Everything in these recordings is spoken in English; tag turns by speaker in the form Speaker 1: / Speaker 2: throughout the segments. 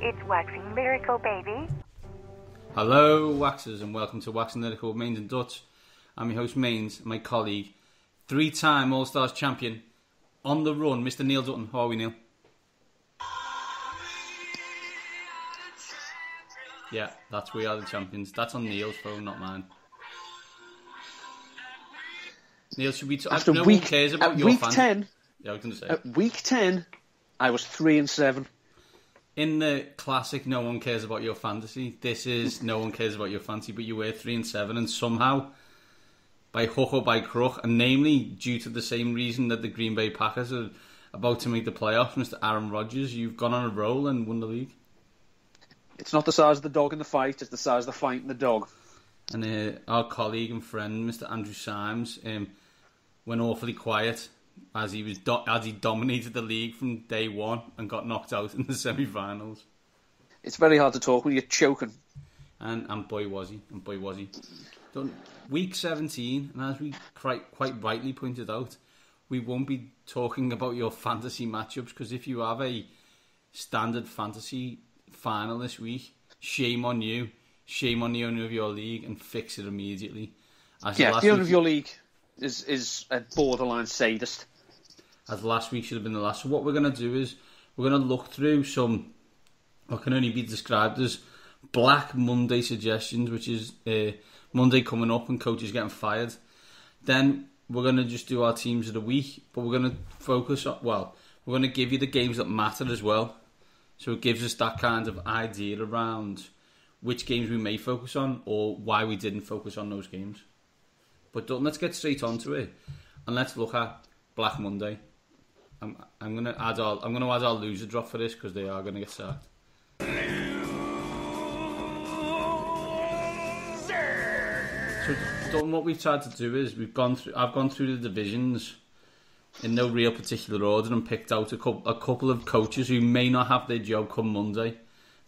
Speaker 1: It's Waxing Lyrical, baby.
Speaker 2: Hello, Waxers, and welcome to Waxing Lyrical with Mains and Dutch. I'm your host, Mains, my colleague, three-time All-Stars champion, on the run, Mr. Neil Dutton. How are we, Neil? Yeah, that's We Are the Champions. That's on Neil's phone, not mine. Neil, should we...
Speaker 3: After
Speaker 2: no
Speaker 3: week,
Speaker 2: one cares about your
Speaker 3: week
Speaker 2: fans.
Speaker 3: 10,
Speaker 2: Yeah, I was going to say.
Speaker 3: at week 10, I was 3-7.
Speaker 2: In the classic no one cares about your fantasy, this is no one cares about your fantasy, but you were 3-7, and somehow, by hook or by crook, and namely due to the same reason that the Green Bay Packers are about to make the playoffs, Mr. Aaron Rodgers, you've gone on a roll and won the league.
Speaker 3: It's not the size of the dog in the fight, it's the size of the fight in the dog.
Speaker 2: And our colleague and friend, Mr. Andrew Symes, went awfully quiet as he dominated the league from day one and got knocked out in the semi-finals.
Speaker 3: It's very hard to talk when you're choking.
Speaker 2: And boy was he. Done week 17, and as we quite rightly pointed out, we won't be talking about your fantasy matchups, because if you have a standard fantasy final this week, shame on you. Shame on the owner of your league, and fix it immediately.
Speaker 3: The owner of your league is a borderline sadist.
Speaker 2: As last week should have been the last. So what we're going to do is we're going to look through some what can only be described as Black Monday suggestions, which is Monday coming up and coaches getting fired. Then we're going to just do our teams of the week, but we're going to focus on, we're going to give you the games that matter as well. So it gives us that kind of idea around which games we may focus on or why we didn't focus on those games. But let's get straight onto it, and let's look at Black Monday. I'm going to add our loser drop for this, because they are going to get sacked. So Dalton, what we've tried to do is I've gone through the divisions in no real particular order and picked out a couple of coaches who may not have their job come Monday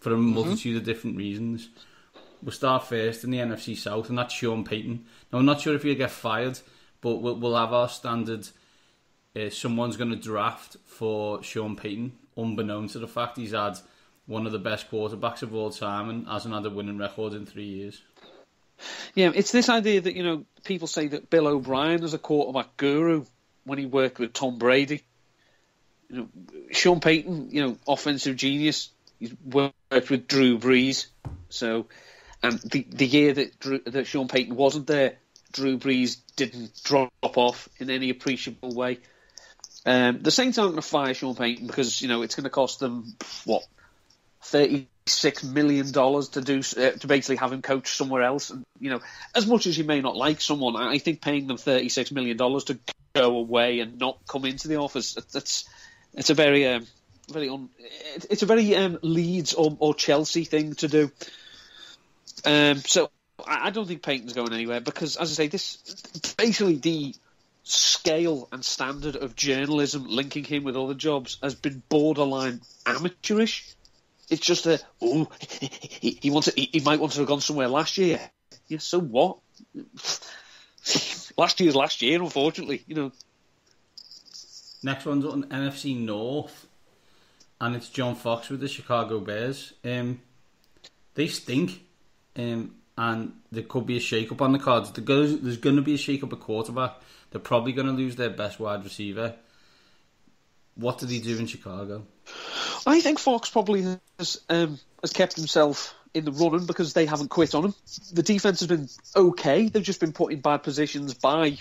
Speaker 2: for a multitude of different reasons. We'll start first in the NFC South, and that's Sean Payton. Now, I'm not sure if he'll get fired, but we'll have our standard. Someone's going to draft for Sean Payton, unbeknown to the fact he's had one of the best quarterbacks of all time and hasn't had a winning record in 3 years.
Speaker 3: Yeah, it's this idea that, people say that Bill O'Brien is a quarterback guru when he worked with Tom Brady. Sean Payton, offensive genius. He's worked with Drew Brees. So, and the year that Sean Payton wasn't there, Drew Brees didn't drop off in any appreciable way. The Saints aren't going to fire Sean Payton because it's going to cost them $36 million to basically have him coach somewhere else. And as much as you may not like someone, I think paying them $36 million to go away and not come into the office, it's a very Leeds or Chelsea thing to do. So I don't think Payton's going anywhere because, as I say, this basically the scale and standard of journalism linking him with other jobs has been borderline amateurish. It's just he might want to have gone somewhere last year. Yeah, so what? Last year's last year, unfortunately.
Speaker 2: Next one's on NFC North, and it's John Fox with the Chicago Bears. They stink, and there could be a shake-up on the cards. There's going to be a shake-up at quarterback. They're probably going to lose their best wide receiver. What did he do in Chicago?
Speaker 3: I think Fox probably has kept himself in the running because they haven't quit on him. The defense has been okay. They've just been put in bad positions by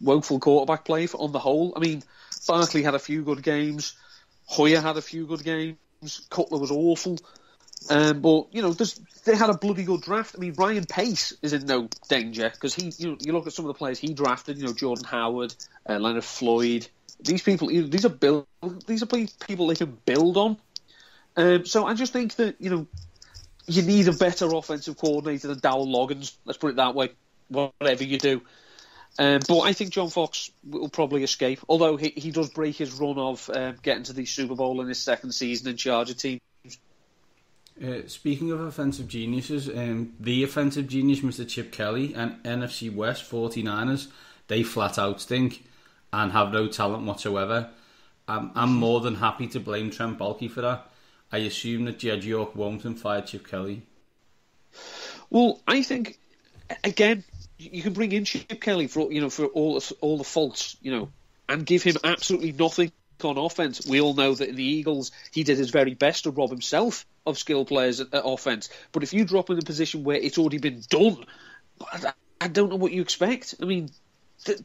Speaker 3: woeful quarterback play on the whole. I mean, Barkley had a few good games. Hoyer had a few good games. Cutler was awful. But they had a bloody good draft. I mean, Ryan Pace is in no danger because you look at some of the players he drafted. Jordan Howard, Leonard Floyd. These people, these are people they can build on. So I just think that you need a better offensive coordinator than Dowell Loggins. Let's put it that way. Whatever you do. But I think John Fox will probably escape, although he does break his run of getting to the Super Bowl in his second season in charge of teams.
Speaker 2: Speaking of offensive geniuses, the offensive genius, Mr. Chip Kelly, and NFC West 49ers, they flat out stink and have no talent whatsoever. I'm more than happy to blame Trent Baalke for that. I assume that Jed York won't and fire Chip Kelly.
Speaker 3: Well, I think again you can bring in Chip Kelly for all the faults, and give him absolutely nothing on offense. We all know that in the Eagles he did his very best to rob himself of skilled players at offense. But if you drop in a position where it's already been done, I don't know what you expect. I mean,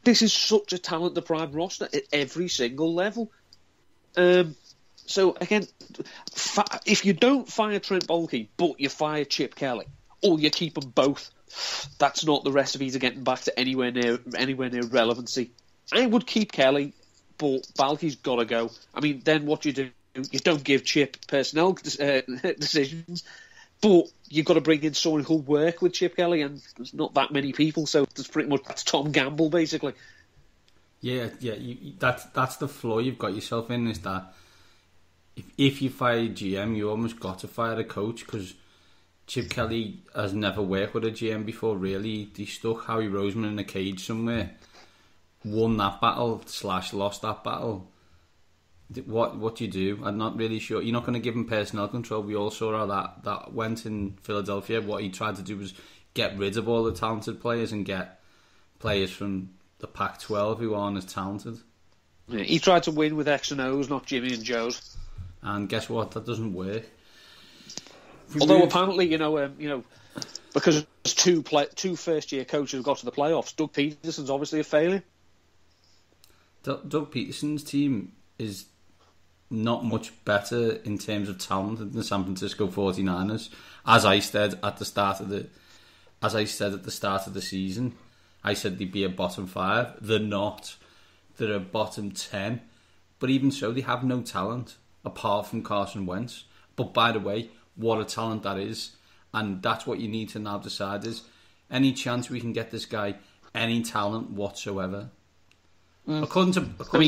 Speaker 3: this is such a talent-deprived roster at every single level. So again, if you don't fire Trent Baalke, but you fire Chip Kelly, or you keep them both, that's not the recipe to getting back to anywhere near relevancy. I would keep Kelly, but Baalke's got to go. I mean, then what you do, you don't give Chip personnel decisions, but you've got to bring in someone who'll work with Chip Kelly, and there's not that many people, so that's Tom Gamble, basically.
Speaker 2: Yeah, that's the flaw you've got yourself in, is that if you fire a GM, you almost got to fire a coach, because Chip Kelly has never worked with a GM before, really. He stuck Howie Roseman in a cage somewhere, won that battle / lost that battle. What do you do? I'm not really sure. You're not going to give him personnel control. We all saw how that went in Philadelphia. What he tried to do was get rid of all the talented players and get players from the Pac-12 who aren't as talented.
Speaker 3: Yeah, he tried to win with X and O's, not Jimmy and Joe's.
Speaker 2: And guess what? That doesn't work.
Speaker 3: Although apparently, because two first-year coaches got to the playoffs, Doug Peterson's obviously a failure.
Speaker 2: Doug Peterson's team is not much better in terms of talent than the San Francisco 49ers. As I said at the start of the season, I said they'd be a bottom 5. They're not. They're a bottom 10. But even so, they have no talent apart from Carson Wentz. But by the way, what a talent that is. And that's what you need to now decide is, any chance we can get this guy any talent whatsoever? According to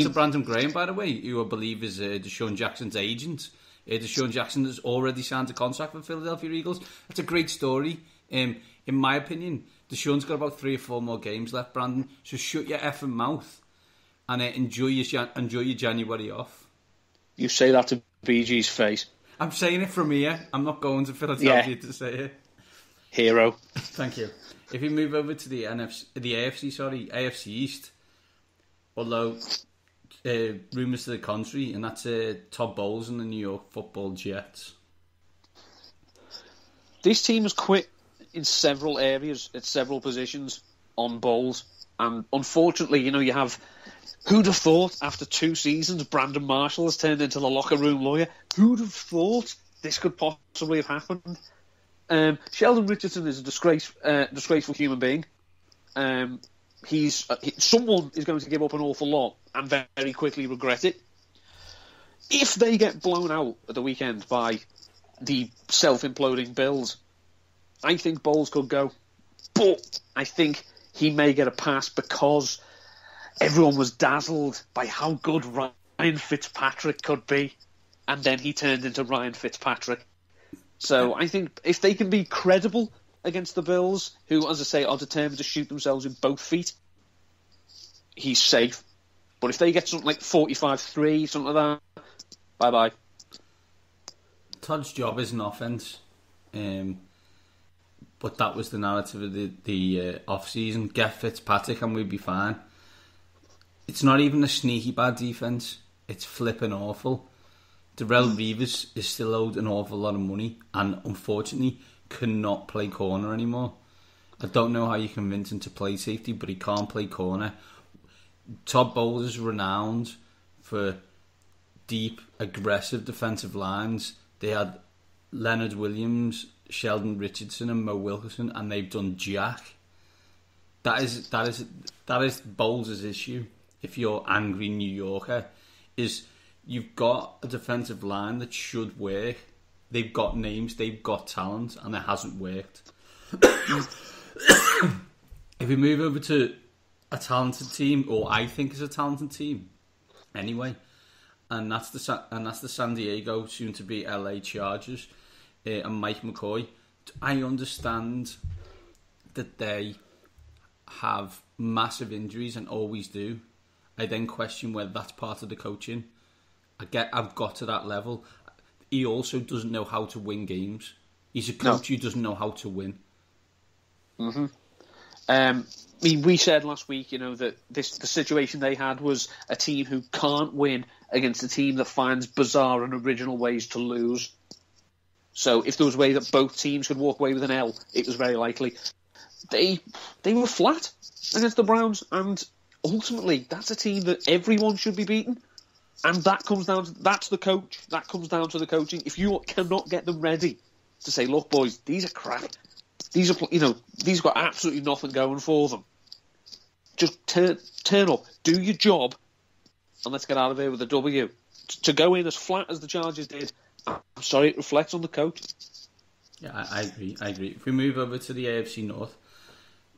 Speaker 2: Brandon Graham, by the way, who I believe is Deshaun Jackson's agent, Deshaun Jackson has already signed a contract with Philadelphia Eagles. That's a great story. In my opinion, Deshaun's got about 3 or 4 more games left, Brandon. So shut your effing mouth and enjoy your January off. You say that to BG's face. I'm saying it from here. I'm not going to Philadelphia to say it. Hero. Thank you. If you move over to the AFC East, although rumours to the contrary, and that's Todd Bowles and the New York Football Jets. This team has quit in several areas, at several positions on Bowles. And unfortunately, you have... Who'd have thought after 2 seasons Brandon Marshall has turned into the locker room lawyer? Who'd have thought this could possibly have happened? Sheldon Richardson is a disgraceful human being. Someone is going to give up an awful lot and very quickly regret it. If they get blown out at the weekend by the self-imploding Bills, I think Bowles could go. But I think he may get a pass because everyone was dazzled by how good Ryan Fitzpatrick could be, and then he turned into Ryan Fitzpatrick. So I think if they can be credible against the Bills, who, as I say, are determined to shoot themselves in both feet, he's safe. But if they get something like 45-3, something like that, bye-bye. Todd's job is an offence, but that was the narrative of the off-season. Get Fitzpatrick and we'd be fine. It's not even a sneaky bad defence. It's flipping awful. Darrell Reeves is still owed an awful lot of money and unfortunately cannot play corner anymore. I don't know how you convince him to play safety, but he can't play corner. Todd Bowles is renowned for deep, aggressive defensive lines. They had Leonard Williams, Sheldon Richardson and Mo Wilkerson, and they've done jack. That is Bowles' issue. If you're angry New Yorker, is you've got a defensive line that should work. They've got names, they've got talent, and it hasn't worked. If we move over to a talented team, or I think is a talented team, anyway, and that's the San Diego, soon to be LA Chargers, and Mike McCoy. I understand that they have massive injuries and always do. I then question whether that's part of the coaching. I've got to that level. he also doesn't know how to win games. He's a coach who doesn't know how to win.
Speaker 3: Mm-hmm. I mean, we said last week, that the situation they had was a team who can't win against a team that finds bizarre and original ways to lose. So if there was a way that both teams could walk away with an L, it was very likely. They were flat against the Browns, and ultimately, that's a team that everyone should be beating. And that comes down to, that's the coach. That comes down to the coaching. If you cannot get them ready to say, look, boys, these are crap. These are, these have got absolutely nothing going for them. Just turn up, do your job, and let's get out of here with a W. To go in as flat as the Chargers did, I'm sorry, it reflects on the coach.
Speaker 2: Yeah, I agree. If we move over to the AFC North,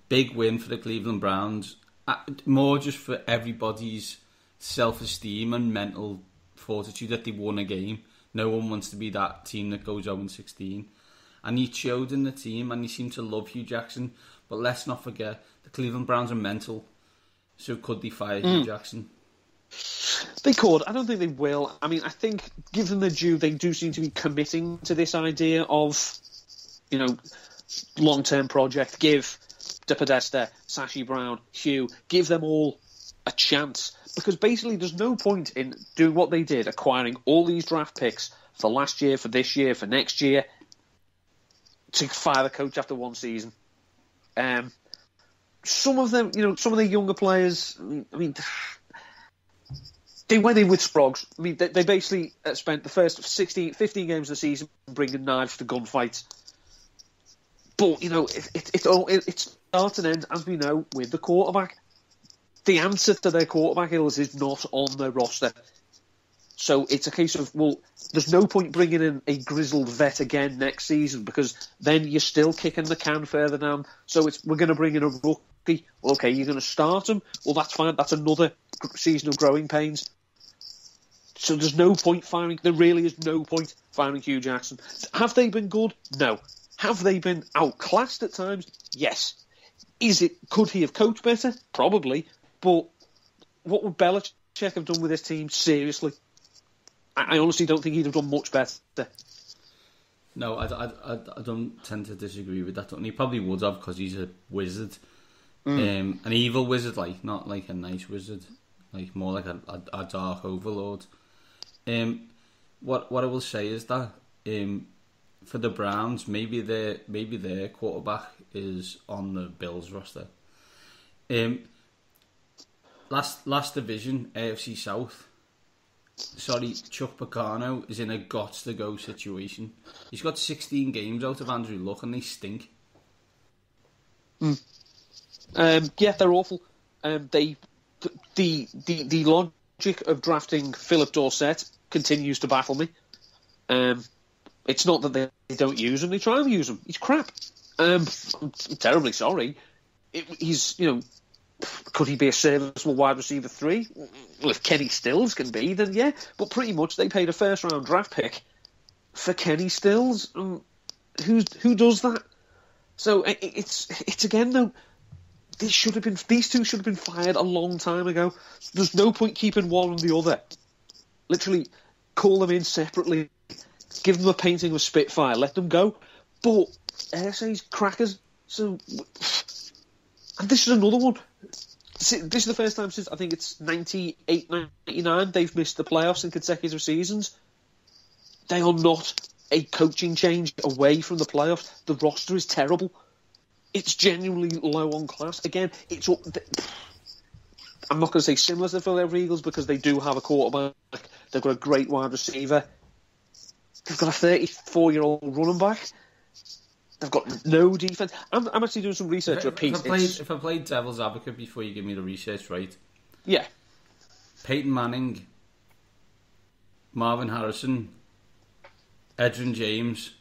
Speaker 2: big win for the Cleveland Browns. More just for everybody's self-esteem and mental fortitude that they won a game. No one wants to be that team that goes 0-16. And he showed in the team, and he seemed to love Hugh Jackson. But let's not forget, the Cleveland Browns are mental. So could they fire Hugh Jackson?
Speaker 3: They could. I don't think they will. I mean, I think, given the due, they do seem to be committing to this idea of, long-term project. Give DePodesta, Sashi Brown, Hugh, give them all a chance. Because basically there's no point in doing what they did, acquiring all these draft picks for last year, for this year, for next year, to fire the coach after one season. Some of them, some of the younger players, I mean, they went in with Sprogs. I mean, they basically spent the first 15 games of the season bringing knives to gunfights. But, it starts and ends, as we know, with the quarterback. The answer to their quarterback ills is not on their roster. So it's a case of, well, there's no point bringing in a grizzled vet again next season, because then you're still kicking the can further down. So we're going to bring in a rookie. Okay, you're going to start him? Well, that's fine. That's another season of growing pains. So there's no point there really is no point firing Hugh Jackson. Have they been good? No. Have they been outclassed at times? Yes. Could he have coached better? Probably. But what would Belichick have done with this team? Seriously. I honestly don't think he'd have done much better.
Speaker 2: No, I don't tend to disagree with that. And he probably would have, because he's a wizard. An evil wizard, not like a nice wizard. More like a dark overlord. What I will say is that for the Browns, maybe their quarterback is on the Bills roster. Last division, AFC South. Sorry, Chuck Pagano is in a gots-to-go situation. He's got 16 games out of Andrew Luck, and they stink.
Speaker 3: Yeah, they're awful. The logic of drafting Philip Dorsett continues to baffle me. It's not that they don't use him; they try and use him. He's crap. I'm terribly sorry. He's could he be a serviceable wide receiver 3? Well, if Kenny Stills can be, then yeah. But pretty much they paid a first round draft pick for Kenny Stills. Who does that? So it's again though. These two should have been fired a long time ago. There's no point keeping one and the other. Literally, call them in separately. Give them a painting of Spitfire. Let them go. But RSA's crackers. So, and this is another one. This is the first time since, I think it's 98, 99, they've missed the playoffs in consecutive seasons. They are not a coaching change away from the playoffs. The roster is terrible. It's genuinely low on class. Again, I'm not going to say similar to the Philadelphia Eagles, because they do have a quarterback. They've got a great wide receiver. They've got a 34-year-old running back. They've got no defense. I'm actually doing some research.
Speaker 2: If I played devil's advocate before you give me the research, right?
Speaker 3: Yeah.
Speaker 2: Peyton Manning, Marvin Harrison, Edrin James,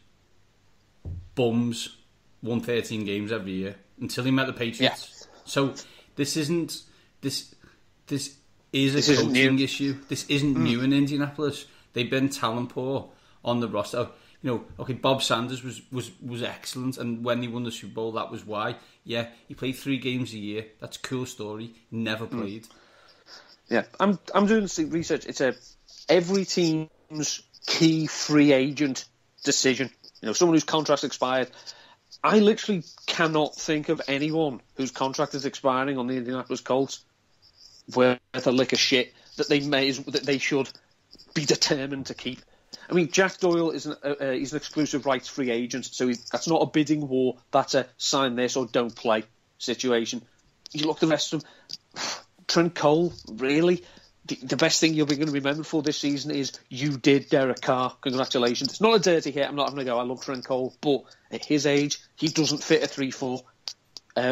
Speaker 2: bums, won 13 games every year until he met the Patriots. Yeah. So this is a coaching issue. This isn't new in Indianapolis. They've been talent poor on the roster. Okay, Bob Sanders was excellent, and when he won the Super Bowl, that was why. Yeah, he played 3 games a year. That's a cool story. Never played.
Speaker 3: Yeah, I'm doing the research. It's every team's key free agent decision. Someone whose contract's expired. I literally cannot think of anyone whose contract is expiring on the Indianapolis Colts worth a lick of shit that they should be determined to keep. I mean, Jack Doyle is he's an exclusive rights free agent, so that's not a bidding war. That's a sign this or don't play situation. You look at the rest of them. Trent Cole, really? The best thing you're going to be remembered for this season is you did Derek Carr. Congratulations. It's not a dirty hit. I'm not having a go. I love Trent Cole. But at his age, he doesn't fit a 3-4.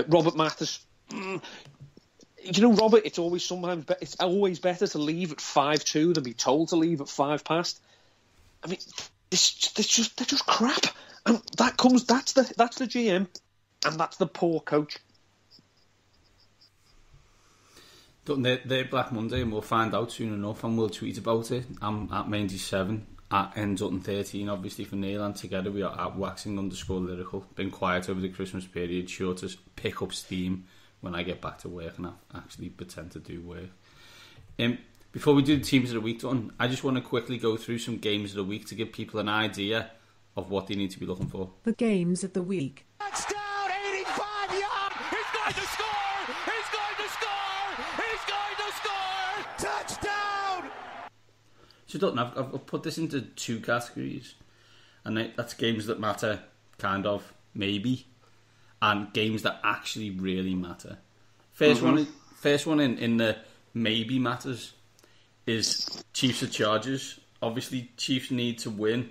Speaker 3: Robert Mathis. Robert, it's always better to leave at 5'2" than be told to leave at 5 past. I mean, they're just crap. And that's the GM, and that's the poor coach.
Speaker 2: They're Black Monday, and we'll find out soon enough, and we'll tweet about it. I'm at Mandy7, at N13, obviously for Neil, and together we are at waxing_lyrical. Been quiet over the Christmas period, sure to pick up steam when I get back to work and I actually pretend to do work. Before we do the teams of the week, Don, I just want to quickly go through some games of the week to give people an idea of what they need to be looking for.
Speaker 4: The games of the week.
Speaker 5: Touchdown, 85 yard. He's going to score. He's going to score. He's going to score. Touchdown.
Speaker 2: So, Dalton, I've put this into 2 categories, and that's games that matter, kind of, maybe, and games that actually really matter. First one in the maybe matters is Chiefs or Chargers. Obviously, Chiefs need to win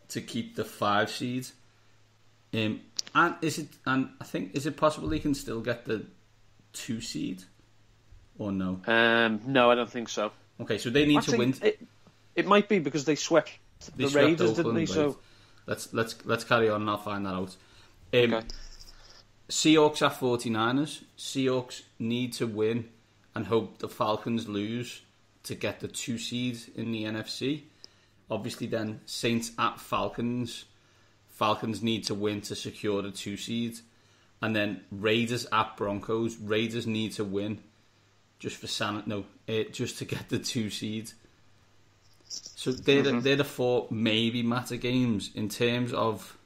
Speaker 2: to keep the 5 seed. And I think, is it possible they can still get the 2 seed, or no?
Speaker 3: No, I don't think so.
Speaker 2: Okay, so they need to win.
Speaker 3: It might be because they swept the Raiders, didn't they?
Speaker 2: Right. So let's carry on and I'll find that out. Okay. Seahawks at 49ers. Seahawks need to win and hope the Falcons lose to get the 2 seed in the NFC. Obviously then Saints at Falcons. Falcons need to win to secure the 2 seed. And then Raiders at Broncos. Raiders need to win just to get the 2 seed. So they're the 4 maybe matter games in terms of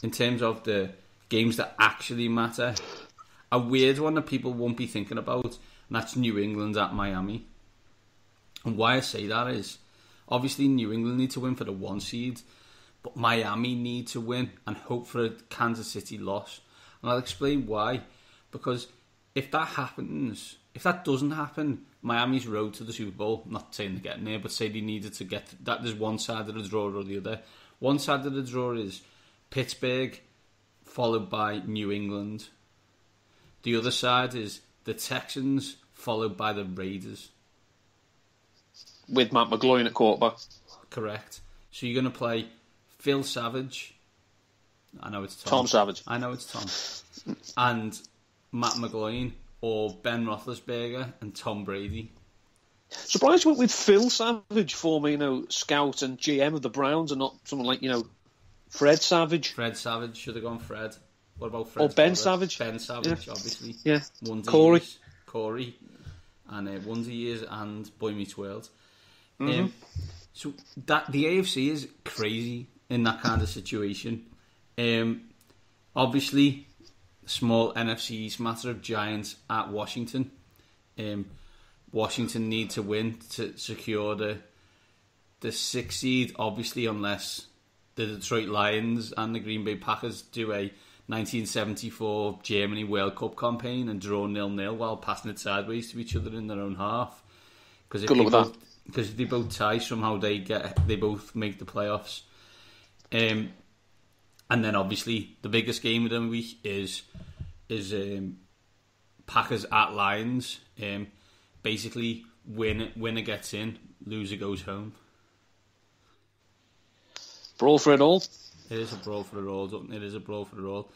Speaker 2: the games that actually matter. A weird one that people won't be thinking about, and that's New England at Miami. And why I say that is, obviously New England need to win for the 1 seed, but Miami need to win and hope for a Kansas City loss. And I'll explain why. Because if that doesn't happen, Miami's road to the Super Bowl, not saying they're getting there, but say they needed to get that, there's one side of the draw or the other. One side of the draw is Pittsburgh, followed by New England. The other side is the Texans, followed by the Raiders.
Speaker 3: With Matt McGloin at quarterback.
Speaker 2: Correct. So you're going to play Phil Savage. I know it's Tom.
Speaker 3: Tom Savage.
Speaker 2: I know it's Tom. And Matt McGloin, or Ben Roethlisberger and Tom Brady.
Speaker 3: Surprised you went with Phil Savage, former, scout and GM of the Browns, and not someone like, Fred Savage.
Speaker 2: Fred Savage, should have gone Fred. What about Fred?
Speaker 3: Or Ben Savage.
Speaker 2: Ben Savage, obviously.
Speaker 3: Yeah.
Speaker 2: Corey. And Wonder Years and Boy Meets World. So that the AFC is crazy in that kind of situation. Obviously, small NFC East matter of Giants at Washington. Washington need to win to secure the 6th seed, obviously, unless the Detroit Lions and the Green Bay Packers do a 1974 Germany World Cup campaign and draw 0-0 while passing it sideways to each other in their own half. Because if they both tie, somehow they both make the playoffs. And then obviously the biggest game of the week is Packers at Lions. Basically, winner gets in, loser goes home.
Speaker 3: Brawl for it all.
Speaker 2: It is a brawl for it all. It is a brawl for it all.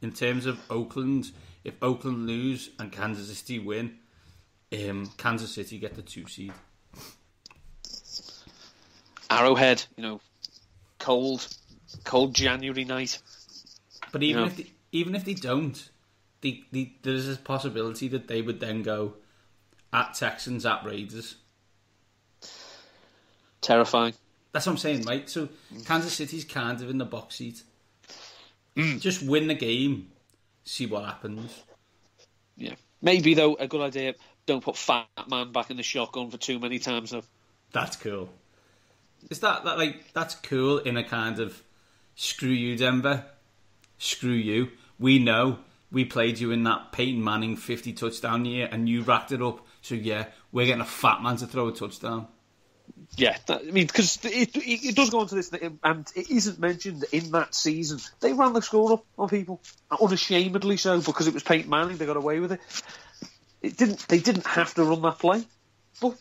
Speaker 2: In terms of Oakland, if Oakland lose and Kansas City win, Kansas City get the 2 seed.
Speaker 3: Arrowhead, cold January night.
Speaker 2: But even if they don't, there's a possibility that they would then go at Texans, at Raiders.
Speaker 3: Terrifying.
Speaker 2: That's what I'm saying, right? So Kansas City's kind of in the box seat. Just win the game, see what happens.
Speaker 3: Yeah. Maybe, though, a good idea, don't put Fat Man back in the shotgun for too many times, though.
Speaker 2: That's cool. Is that like, that's cool in a kind of, screw you, Denver, screw you. We know we played you in that Peyton Manning 50 touchdown year and you racked it up. So yeah, we're getting a fat man to throw a touchdown.
Speaker 3: Yeah, because it does go on to this, and it isn't mentioned in that season. They ran the score up on people, unashamedly so, because it was Peyton Manning. They got away with it. They didn't have to run that play, but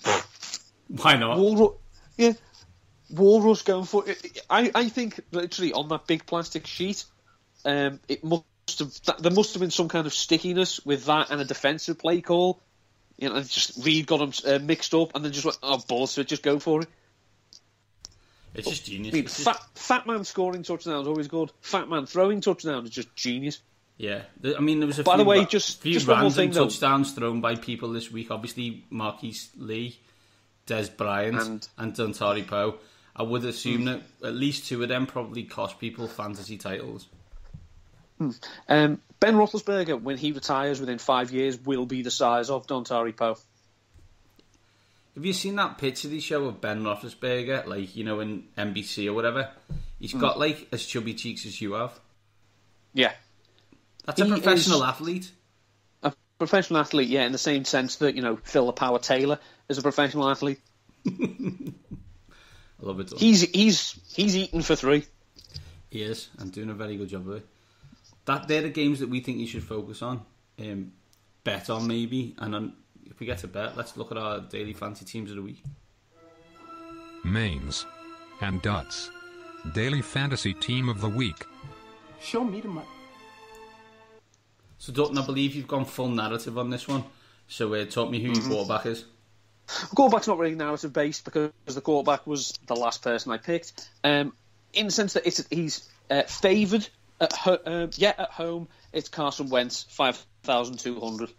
Speaker 2: why not?
Speaker 3: Wall rush going for it. I think literally on that big plastic sheet, there must have been some kind of stickiness with that and a defensive play call. You know, just Reed got them mixed up, and then just went, "Oh, balls to it, just go for it."
Speaker 2: It's just genius.
Speaker 3: I mean, fat man scoring touchdowns is always good. Fat man throwing touchdowns is just genius.
Speaker 2: Yeah, I mean, there was
Speaker 3: By the way,
Speaker 2: few
Speaker 3: just
Speaker 2: random
Speaker 3: one thing,
Speaker 2: touchdowns thrown by people this week. Obviously, Marquise Lee, Des Bryant, and Dontari Poe. I would assume that at least two of them probably cost people fantasy titles.
Speaker 3: Ben Roethlisberger, when he retires within 5 years, will be the size of Dontari Poe.
Speaker 2: Have you seen that picture they show of Ben Roethlisberger, like, you know, in NBC or whatever? He's got, like, as chubby cheeks as you have.
Speaker 3: Yeah.
Speaker 2: That's a professional athlete.
Speaker 3: A professional athlete, yeah, in the same sense that, you know, Phil the Power Taylor is a professional athlete.
Speaker 2: I love it.
Speaker 3: He's eating for three.
Speaker 2: He is, and doing a very good job of it. They're the games that we think you should focus on, bet on maybe, and then if we get to bet, let's look at our daily fantasy teams of the week.
Speaker 4: Mains and Duts. Daily Fantasy Team of the Week.
Speaker 6: Show me the money.
Speaker 2: So Dutton, I believe you've gone full narrative on this one, so talk me who your quarterback is.
Speaker 3: The quarterback's not really narrative based because the quarterback was the last person I picked. In the sense that he's favoured. At home, it's Carson Wentz, 5,200.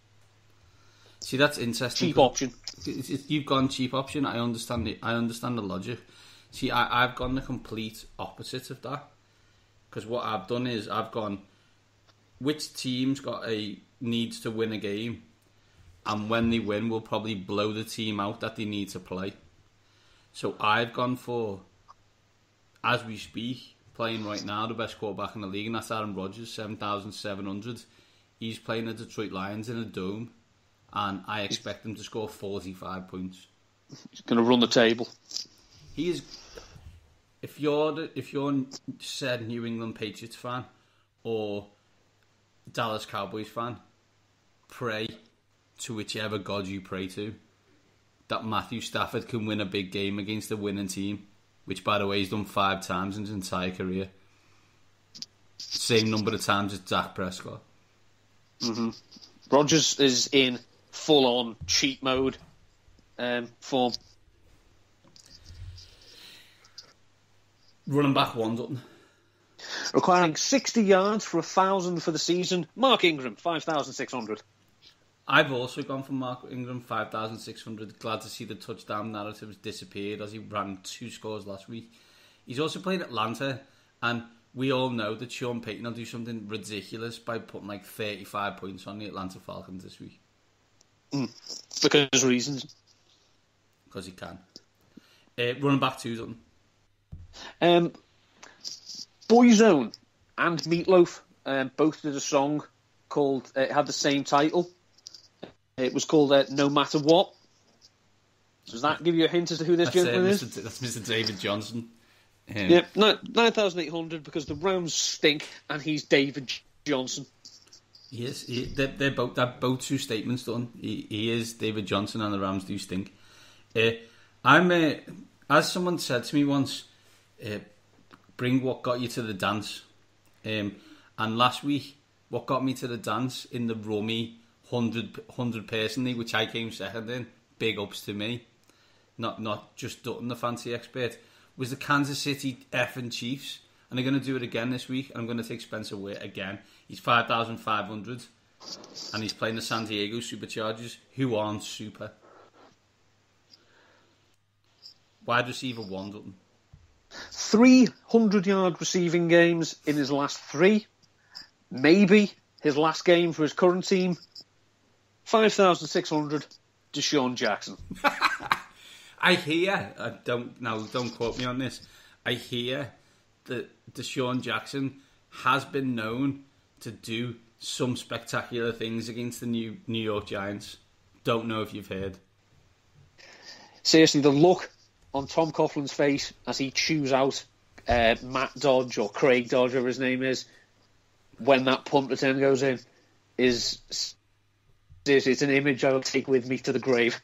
Speaker 2: See, that's interesting.
Speaker 3: Cheap option.
Speaker 2: You've gone cheap option. I understand it. I understand the logic. See, I've gone the complete opposite of that. Because what I've done is I've gone, which team's needs to win a game, and when they win, will probably blow the team out that they need to play. So I've gone for, as we speak, playing right now, the best quarterback in the league, and that's Aaron Rodgers, 7,700. He's playing the Detroit Lions in a dome, and I expect him to score 45 points.
Speaker 3: He's going to run the table.
Speaker 2: He is. If you're said New England Patriots fan or Dallas Cowboys fan, pray to whichever God you pray to that Matthew Stafford can win a big game against a winning team. Which, by the way, he's done 5 times in his entire career. Same number of times as Dak Prescott.
Speaker 3: Mm-hmm. Rodgers is in full-on cheat mode form.
Speaker 2: Running back one, Dutton.
Speaker 3: Requiring 60 yards for 1,000 for the season. Mark Ingram, 5,600.
Speaker 2: I've also gone for Mark Ingram, 5,600. Glad to see the touchdown narrative has disappeared as he ran 2 scores last week. He's also played Atlanta, and we all know that Sean Payton will do something ridiculous by putting like 35 points on the Atlanta Falcons this week.
Speaker 3: Because reasons.
Speaker 2: Because he can. Running back 2,
Speaker 3: Dutton. Boyzone and Meatloaf both did a song called, it had the same title. It was called No Matter What. Does that give you a hint as to who this gentleman is?
Speaker 2: That's Mr. David Johnson.
Speaker 3: Yep, 9,800 because the Rams stink and he's David Johnson.
Speaker 2: He is. They're both true statements done. He is David Johnson and the Rams do stink. As someone said to me once, bring what got you to the dance. And last week, what got me to the dance in the rummy 100 personally, which I came second in, big ups to me, not just Dutton, the fancy expert, was the Kansas City effing Chiefs, and they're going to do it again this week, and I'm going to take Spencer Ware again. He's 5,500, and he's playing the San Diego Superchargers, who aren't super. Wide receiver 1, Dutton.
Speaker 3: 300-yard receiving games in his last 3. Maybe his last game for his current team. 5,600. Deshaun Jackson.
Speaker 2: I hear. Don't quote me on this. I hear that Deshaun Jackson has been known to do some spectacular things against the New York Giants. Don't know if you've heard.
Speaker 3: Seriously, the look on Tom Coughlin's face as he chews out Matt Dodge or Craig Dodge, whatever his name is, when that punt return goes in, is it's an image I will take with me to the grave.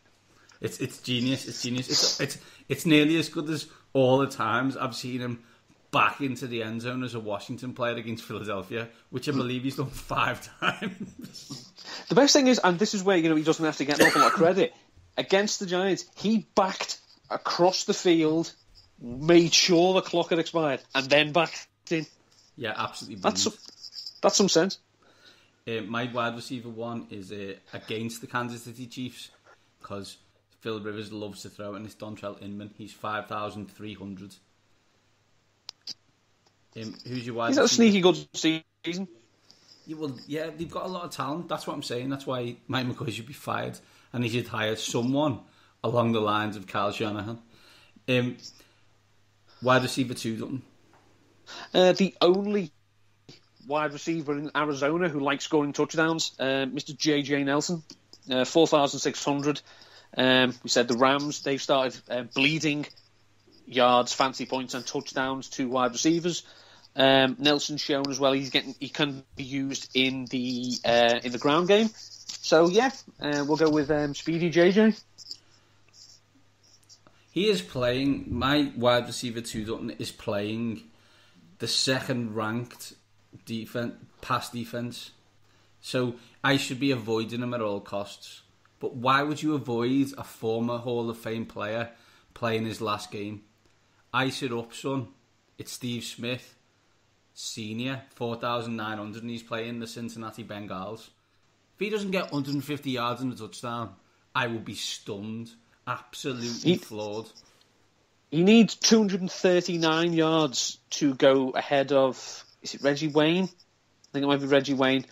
Speaker 2: It's genius. It's genius. It's nearly as good as all the times I've seen him back into the end zone as a Washington player against Philadelphia, which I believe he's done 5 times.
Speaker 3: The best thing is, and this is where he doesn't have to get an awful lot of credit, against the Giants, he backed across the field, made sure the clock had expired, and then backed in.
Speaker 2: Yeah, absolutely brilliant.
Speaker 3: That's some sense.
Speaker 2: My wide receiver one is against the Kansas City Chiefs, because Phil Rivers loves to throw, and it's Dontrell Inman. He's 5,300. Who's your wide receiver?
Speaker 3: He's had a sneaky good season.
Speaker 2: Yeah, they've got a lot of talent. That's what I'm saying. That's why Mike McCoy should be fired, and he should hire someone along the lines of Kyle Shanahan. Wide receiver 2, Dutton.
Speaker 3: The only wide receiver in Arizona who likes scoring touchdowns, Mr. J.J. Nelson, 4,600. We said the Rams, they've started bleeding yards, fancy points and touchdowns to wide receivers. Nelson's shown as well he can be used in the ground game. So yeah, we'll go with Speedy JJ.
Speaker 2: He is playing. My wide receiver 2, Dutton, is playing the second-ranked pass defense. So I should be avoiding him at all costs. But why would you avoid a former Hall of Fame player playing his last game? Ice it up, son. It's Steve Smith, senior, 4,900, and he's playing the Cincinnati Bengals. If he doesn't get 150 yards and a touchdown, I will be stunned. Absolutely floored.
Speaker 3: He needs 239 yards to go ahead of, is it Reggie Wayne? I think it might be Reggie Wayne.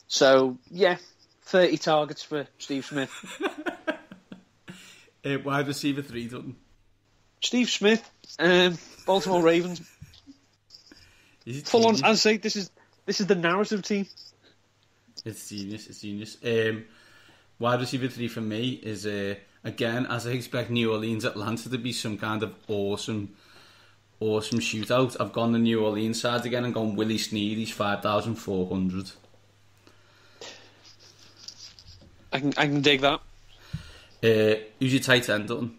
Speaker 3: So, yeah, 30 targets for Steve Smith.
Speaker 2: Wide receiver 3, Dutton.
Speaker 3: Steve Smith, Baltimore Ravens. Full on, as I say, this is the narrative team.
Speaker 2: It's genius. Wide receiver 3 for me is, again, as I expect New Orleans Atlanta to be some kind of awesome shootout. I've gone the New Orleans side again and gone Willie Snead. He's 5,400.
Speaker 3: I can dig that.
Speaker 2: Who's your tight end, Dutton?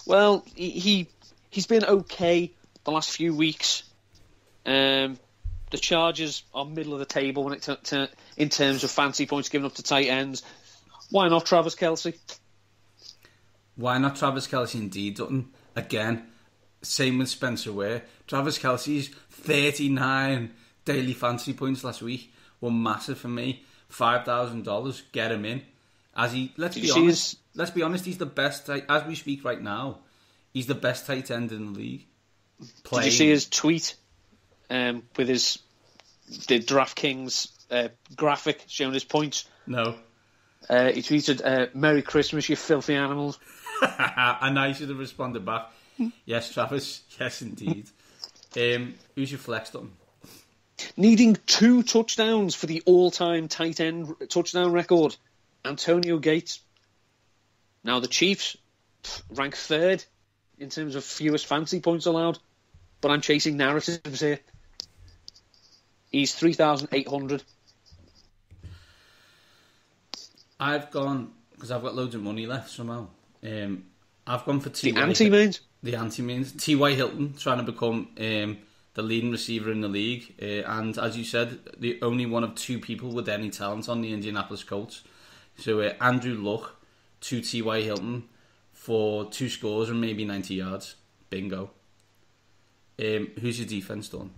Speaker 3: Well, he's been okay the last few weeks. The Chargers are middle of the table when in terms of fancy points given up to tight ends. Why not Travis Kelce?
Speaker 2: Why not Travis Kelce indeed, Dutton? Again, same with Spencer Ware. Travis Kelce's 39 daily fantasy points last week were massive for me. $5,000, get him in. Let's be honest, he's the best, as we speak right now, he's the best tight end in the league.
Speaker 3: Did you see his tweet with the DraftKings graphic showing his points?
Speaker 2: No.
Speaker 3: He tweeted, "Merry Christmas, you filthy animals."
Speaker 2: And I should have responded back, "Yes, Travis, yes indeed." Who's your flex, Dutton?
Speaker 3: Needing 2 touchdowns for the all-time tight end touchdown record, Antonio Gates. Now the Chiefs rank 3rd in terms of fewest fantasy points allowed, but I'm chasing narratives here. He's 3,800.
Speaker 2: I've gone, because I've got loads of money left somehow, I've gone for
Speaker 3: The anti-mains?
Speaker 2: The anti-mains. T.Y. Hilton, trying to become the leading receiver in the league. And as you said, the only one of 2 people with any talent on the Indianapolis Colts. So Andrew Luck to T.Y. Hilton for 2 scores and maybe 90 yards. Bingo. Who's your defense, Don?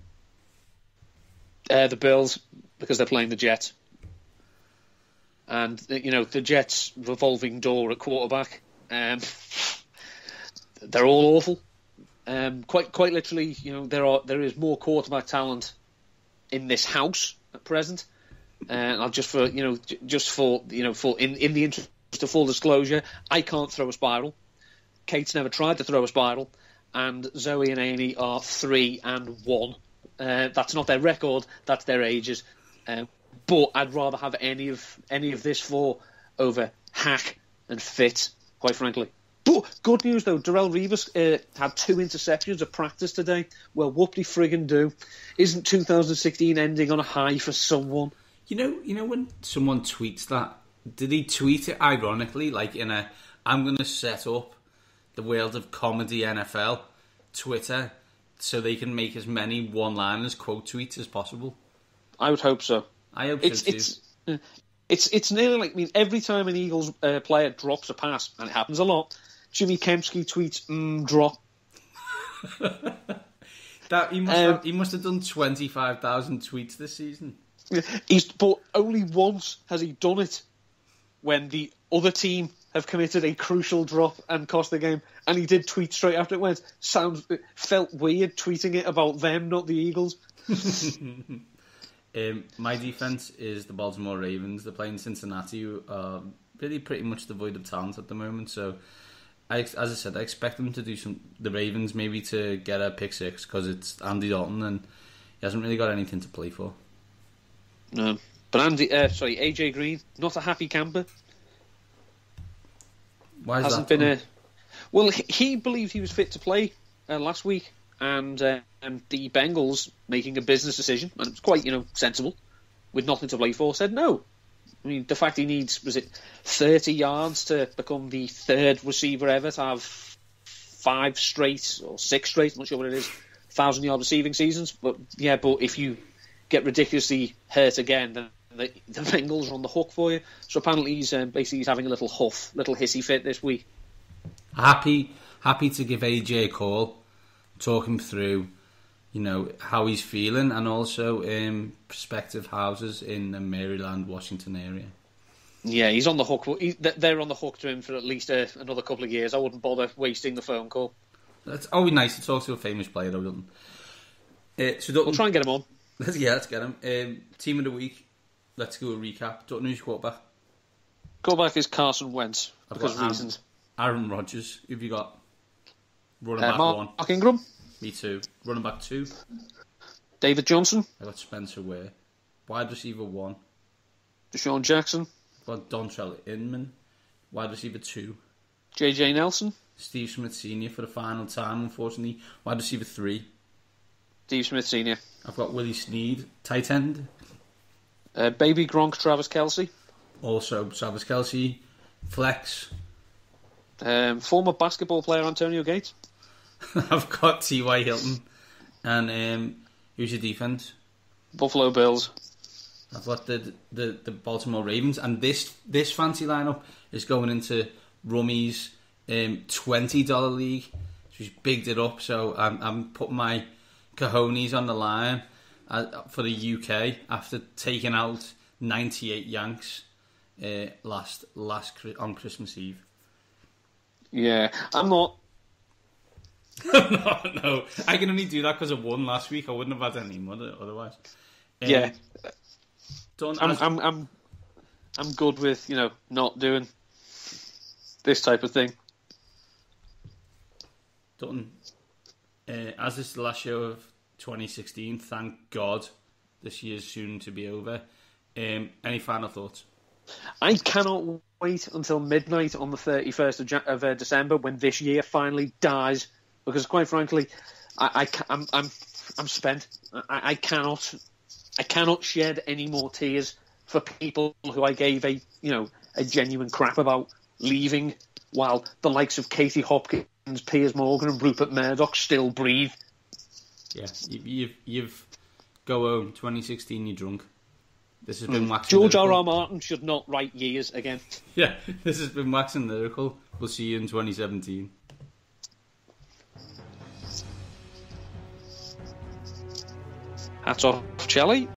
Speaker 3: The Bills, because they're playing the Jets. And, the Jets' revolving door at quarterback. They're all awful. Quite literally, there is more quarterback talent in this house at present. And I'll just for in the interest of full disclosure, I can't throw a spiral. Kate's never tried to throw a spiral, and Zoe and Amy are 3 and 1. That's not their record; that's their ages. But I'd rather have any of this 4 over Hack and Fit, quite frankly. But good news though, Darrell Reeves had 2 interceptions at practice today. Well, whoop-de friggin' do. Isn't 2016 ending on a high for someone?
Speaker 2: You know when someone tweets that, did he tweet it ironically, like in a "I'm going to set up the world of comedy NFL" Twitter so they can make as many one-liners, quote tweets as possible?
Speaker 3: I would hope so.
Speaker 2: I hope so too.
Speaker 3: It's nearly like, every time an Eagles player drops a pass, and it happens a lot, Jimmy Kempski tweets, drop.
Speaker 2: He must have done 25,000 tweets this season.
Speaker 3: But only once has he done it when the other team have committed a crucial drop and cost the game, and he did tweet straight after it went. Felt weird tweeting it about them, not the Eagles.
Speaker 2: My defense is the Baltimore Ravens. They're playing Cincinnati, who are really pretty much devoid of talent at the moment. So, as I said, I expect them to do the Ravens maybe to get a pick 6 because it's Andy Dalton and he hasn't really got anything to play for.
Speaker 3: No, but AJ Green, not a happy camper.
Speaker 2: Why is that?
Speaker 3: Well, he believed he was fit to play last week, and the Bengals, making a business decision, and it was quite sensible, with nothing to play for, said no. I mean, the fact he needs 30 yards to become the 3rd receiver ever to have 5 straight or 6 straight, I'm not sure what it is, 1,000-yard receiving seasons. But if you get ridiculously hurt again, then the Bengals are on the hook for you. So apparently he's having a little hissy fit this week.
Speaker 2: Happy to give AJ a call, talk him through, how he's feeling, and also prospective houses in the Maryland, Washington area.
Speaker 3: Yeah, he's on the hook. They're on the hook to him for at least another couple of years. I wouldn't bother wasting the phone call.
Speaker 2: It's always nice to talk to a famous player, though, doesn't it?
Speaker 3: We'll try and get him on.
Speaker 2: Let's get him. Team of the week. Let's go a recap. Don't know who's quarterback.
Speaker 3: Quarterback is Carson Wentz because of reasons.
Speaker 2: Aaron Rodgers. Who have you got? Running back 1.
Speaker 3: Mark Ingram.
Speaker 2: Me too. Running back 2.
Speaker 3: David Johnson.
Speaker 2: I got Spencer Ware. Wide receiver 1.
Speaker 3: Deshaun Jackson.
Speaker 2: I got Dontrell Inman. Wide receiver 2.
Speaker 3: JJ Nelson.
Speaker 2: Steve Smith Sr. for the final time, unfortunately. Wide receiver 3.
Speaker 3: Steve Smith Sr.
Speaker 2: I've got Willie Snead, tight end.
Speaker 3: Baby Gronk, Travis Kelce.
Speaker 2: Also Travis Kelce. Flex.
Speaker 3: Former basketball player Antonio Gates.
Speaker 2: I've got T.Y. Hilton. And who's your defense?
Speaker 3: Buffalo Bills.
Speaker 2: I've got the Baltimore Ravens. And this fancy lineup is going into Rummy's $20 league. She's bigged it up, so I'm putting my cojones on the line for the UK after taking out 98 Yanks last on Christmas Eve.
Speaker 3: Yeah, I'm not.
Speaker 2: No, I can only do that because I won last week. I wouldn't have had any money otherwise.
Speaker 3: Yeah, I'm good with not doing this type of thing.
Speaker 2: Dutton, as this is the last show of 2016, thank God this year's soon to be over. Any final thoughts?
Speaker 3: I cannot wait until midnight on the 31st of December when this year finally dies, because quite frankly, I'm spent. I cannot shed any more tears for people who I gave a genuine crap about leaving, while the likes of Katie Hopkins, Piers Morgan, and Rupert Murdoch still breathe. Yeah,
Speaker 2: you've go home. 2016, you're drunk. This has been Wax.
Speaker 3: George R.R. Martin should not write years again.
Speaker 2: Yeah, this has been Wax and Lyrical. We'll see you in 2017.
Speaker 3: Hats off, Charlie.